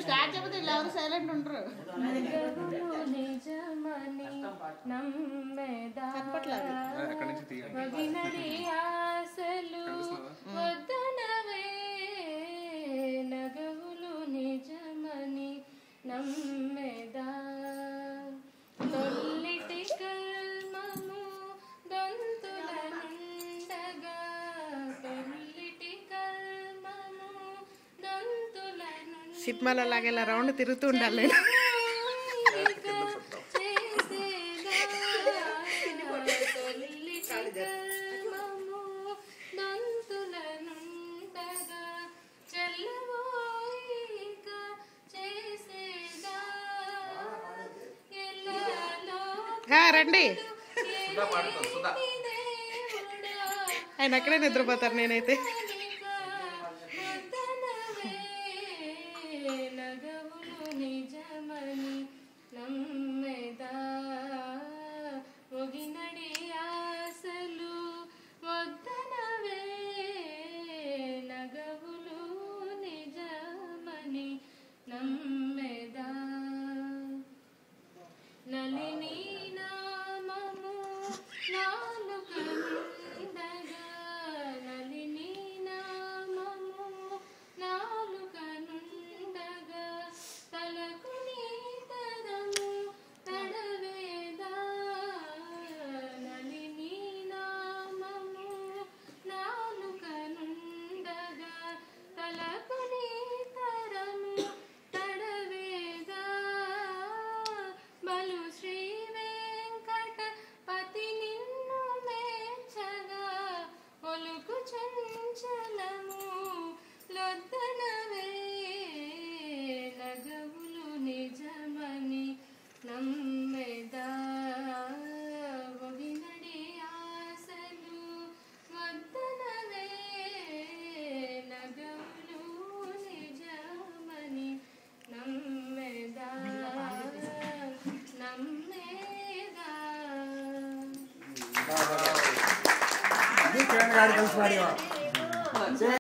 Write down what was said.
Start చెప్పితే ఇలా ఎవరు సైలెంట్ ఉంటారు. నగవులు నిజమని నమ్మెదా తొల్లిటి కల్మము దొంతుల నుండగా తొల్లిటి కల్మము దొంతుల సినిమాలో లాగా ఇలా రౌండ్ తిరుగుతూ ఉండాలి. రండి, ఆయన అక్కడే నిద్రపోతారు. నేనైతే నలిని నామము నాలుకనుండగా నలిని నామము నాలుకనుండగా తలకు నీతరము తడవేదా నలిని నామము నాలుకనుండగా తలకు నీతరము తడవేదా బలు శ్రీ వెంకటపతి నిన్ను మేచగా ఒలుకు చంచలము లొద్దనవే నగవులు నిజమని నమ్మెదా ఒగినడి ఆశలు వద్దనవే నగవులు నిజమని నమ్మెదా నమ్మెదా.